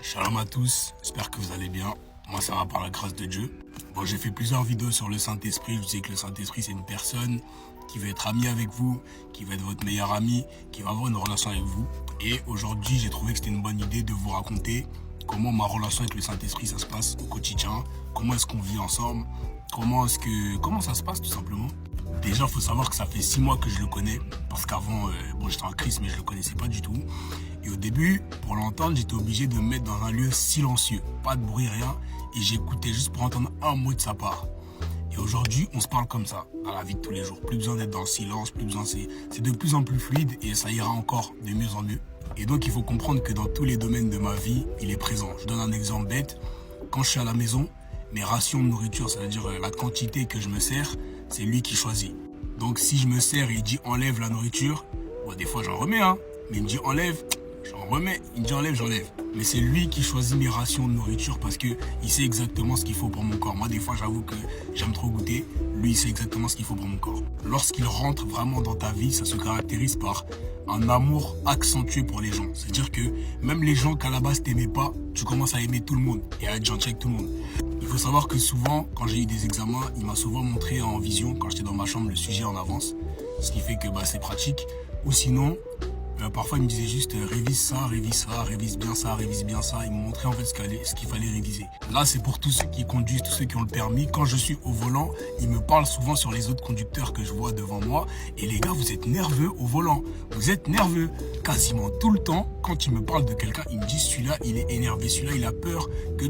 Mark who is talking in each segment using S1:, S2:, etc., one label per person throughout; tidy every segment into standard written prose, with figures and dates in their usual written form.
S1: Shalom à tous, j'espère que vous allez bien. Moi ça va par la grâce de Dieu. Bon, j'ai fait plusieurs vidéos sur le Saint-Esprit. Je disais que le Saint-Esprit c'est une personne qui veut être ami avec vous, qui va être votre meilleur ami, qui va avoir une relation avec vous. Et aujourd'hui j'ai trouvé que c'était une bonne idée de vous raconter comment ma relation avec le Saint-Esprit ça se passe au quotidien, comment est-ce qu'on vit ensemble, comment ça se passe tout simplement. Déjà, il faut savoir que ça fait 6 mois que je le connais, parce qu'avant, j'étais en Christ, mais je le connaissais pas du tout. Et au début, pour l'entendre, j'étais obligé de me mettre dans un lieu silencieux, pas de bruit, rien, et j'écoutais juste pour entendre un mot de sa part. Et aujourd'hui, on se parle comme ça, dans la vie de tous les jours. Plus besoin d'être dans le silence, c'est de plus en plus fluide, et ça ira encore de mieux en mieux. Et donc, il faut comprendre que dans tous les domaines de ma vie, il est présent. Je donne un exemple bête. Quand je suis à la maison, mes rations de nourriture, c'est-à-dire la quantité que je me sers, c'est lui qui choisit. Donc si je me sers et il dit enlève la nourriture, des fois j'en remets, mais il me dit enlève, j'en remets, il me dit enlève, j'enlève. Mais c'est lui qui choisit mes rations de nourriture parce que il sait exactement ce qu'il faut pour mon corps. Moi des fois j'avoue que j'aime trop goûter, lui il sait exactement ce qu'il faut pour mon corps. Lorsqu'il rentre vraiment dans ta vie, ça se caractérise par un amour accentué pour les gens. C'est-à-dire que même les gens qu'à la base t'aimais pas, tu commences à aimer tout le monde et à être gentil avec tout le monde. Il faut savoir que souvent, quand j'ai eu des examens, il m'a souvent montré en vision, quand j'étais dans ma chambre, le sujet en avance. Ce qui fait que c'est pratique. Ou sinon, parfois il me disait juste révise bien ça. Il me montrait en fait ce qu'il fallait réviser. Là, c'est pour tous ceux qui conduisent, tous ceux qui ont le permis. Quand je suis au volant, il me parle souvent sur les autres conducteurs que je vois devant moi. Et les gars, vous êtes nerveux au volant. Vous êtes nerveux quasiment tout le temps. Quand il me parle de quelqu'un, il me dit celui-là, il est énervé. Celui-là, il a peur que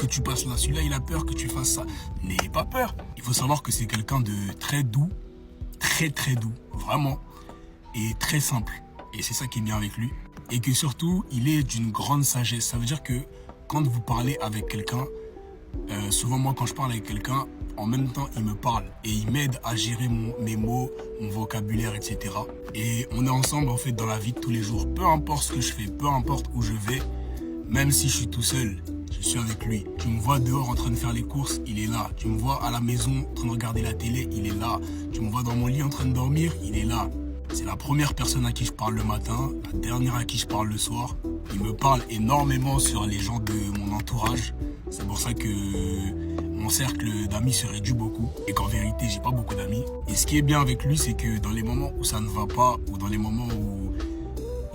S1: tu passes là. Celui-là, il a peur que tu fasses ça. N'ayez pas peur. Il faut savoir que c'est quelqu'un de très doux, très doux, vraiment, et très simple. Et c'est ça qui est bien avec lui. Et que surtout, il est d'une grande sagesse. Ça veut dire que quand vous parlez avec quelqu'un, souvent moi quand je parle avec quelqu'un, en même temps il me parle et il m'aide à gérer mes mots, mon vocabulaire, etc. Et on est ensemble en fait dans la vie de tous les jours. Peu importe ce que je fais, peu importe où je vais, même si je suis tout seul, je suis avec lui. Tu me vois dehors en train de faire les courses, il est là. Tu me vois à la maison en train de regarder la télé, il est là. Tu me vois dans mon lit en train de dormir, il est là. C'est la première personne à qui je parle le matin, la dernière à qui je parle le soir. Il me parle énormément sur les gens de mon entourage. C'est pour ça que mon cercle d'amis se réduit beaucoup et qu'en vérité, j'ai pas beaucoup d'amis. Et ce qui est bien avec lui, c'est que dans les moments où ça ne va pas ou dans les moments où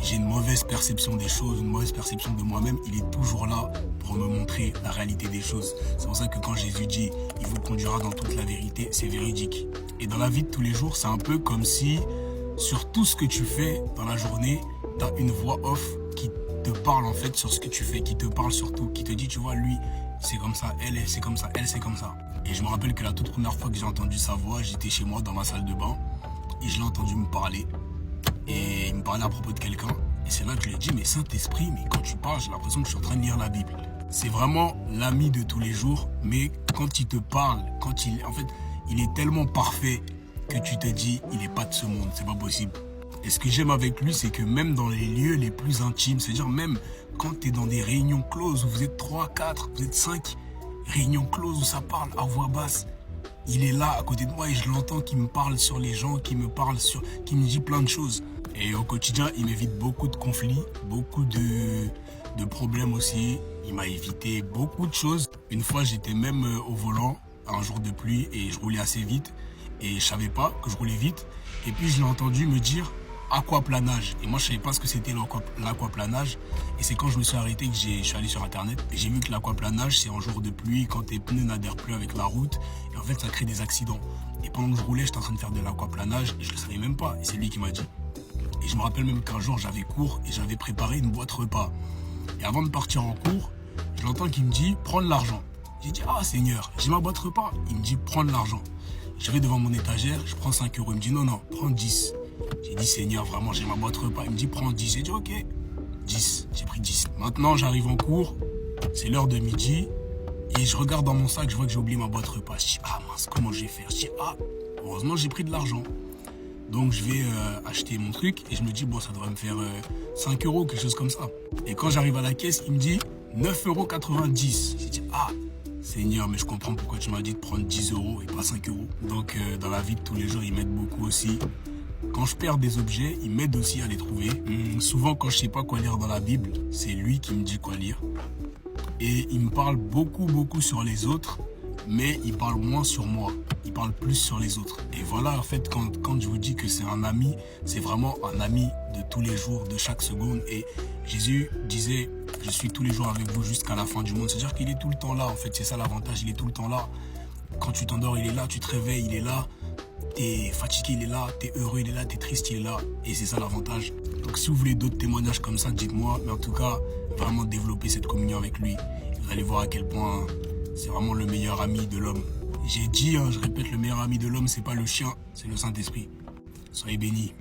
S1: j'ai une mauvaise perception des choses, une mauvaise perception de moi-même, il est toujours là pour me montrer la réalité des choses. C'est pour ça que quand Jésus dit « il vous conduira dans toute la vérité », c'est véridique. Et dans la vie de tous les jours, c'est un peu comme si sur tout ce que tu fais dans la journée, tu as une voix off qui te parle en fait sur ce que tu fais, qui te parle surtout, qui te dit, tu vois, lui, c'est comme ça, elle, c'est comme ça, elle, c'est comme ça. Et je me rappelle que la toute première fois que j'ai entendu sa voix, j'étais chez moi dans ma salle de bain et je l'ai entendu me parler. Et il me parlait à propos de quelqu'un. Et c'est là que je lui ai dit, mais Saint-Esprit, mais quand tu parles, j'ai l'impression que je suis en train de lire la Bible. C'est vraiment l'ami de tous les jours, mais quand il te parle, il est tellement parfait que tu te dis, il n'est pas de ce monde, c'est pas possible. Et ce que j'aime avec lui, c'est que même dans les lieux les plus intimes, c'est-à-dire même quand tu es dans des réunions closes où vous êtes 3, 4, vous êtes 5, réunions closes où ça parle à voix basse, il est là à côté de moi et je l'entends qui me parle sur les gens, qui me dit plein de choses. Et au quotidien, il m'évite beaucoup de conflits, beaucoup de problèmes aussi. Il m'a évité beaucoup de choses. Une fois, j'étais même au volant, un jour de pluie, et je roulais assez vite. Et je savais pas que je roulais vite. Et puis, je l'ai entendu me dire aquaplanage. Et moi, je savais pas ce que c'était l'aquaplanage. Et c'est quand je me suis arrêté que je suis allé sur Internet. Et j'ai vu que l'aquaplanage, c'est en jour de pluie, quand tes pneus n'adhèrent plus avec la route. Et en fait, ça crée des accidents. Et pendant que je roulais, j'étais en train de faire de l'aquaplanage. Et je le savais même pas. Et c'est lui qui m'a dit. Et je me rappelle même qu'un jour, j'avais cours et j'avais préparé une boîte repas. Et avant de partir en cours, je l'entends qui me dit, prends de l'argent. J'ai dit, ah Seigneur, j'ai ma boîte repas. Il me dit, prends de l'argent. Je vais devant mon étagère, je prends 5 euros. Il me dit, non, prends 10. J'ai dit, Seigneur, vraiment, j'ai ma boîte repas. Il me dit, prends 10. J'ai dit, ok, 10. J'ai pris 10. Maintenant, j'arrive en cours, c'est l'heure de midi. Et je regarde dans mon sac, je vois que j'ai oublié ma boîte repas. Je dis, ah mince, comment je vais faire? Je dis, ah, heureusement, j'ai pris de l'argent. Donc, je vais acheter mon truc. Et je me dis, bon, ça devrait me faire 5 euros, quelque chose comme ça. Et quand j'arrive à la caisse, il me dit, 9,90 €. J'ai dit, ah, Seigneur, mais je comprends pourquoi tu m'as dit de prendre 10 € et pas 5 €. Donc, dans la vie de tous les jours, ils m'aident beaucoup aussi. Quand je perds des objets, il m'aide aussi à les trouver. Souvent, quand je sais pas quoi lire dans la Bible, c'est lui qui me dit quoi lire. Et il me parle beaucoup sur les autres, mais il parle moins sur moi. Il parle plus sur les autres. Et voilà, en fait, quand je vous dis que c'est un ami, c'est vraiment un ami de tous les jours, de chaque seconde. Et Jésus disait, je suis tous les jours avec vous jusqu'à la fin du monde. C'est-à-dire qu'il est tout le temps là, en fait. C'est ça l'avantage, il est tout le temps là. Quand tu t'endors, il est là. Tu te réveilles, il est là. T'es fatigué, il est là. T'es heureux, il est là. T'es triste, il est là. Et c'est ça l'avantage. Donc si vous voulez d'autres témoignages comme ça, dites-moi. Mais en tout cas, vraiment développer cette communion avec lui. Vous allez voir à quel point c'est vraiment le meilleur ami de l'homme. J'ai dit, je répète, le meilleur ami de l'homme, c'est pas le chien, c'est le Saint-Esprit. Soyez bénis.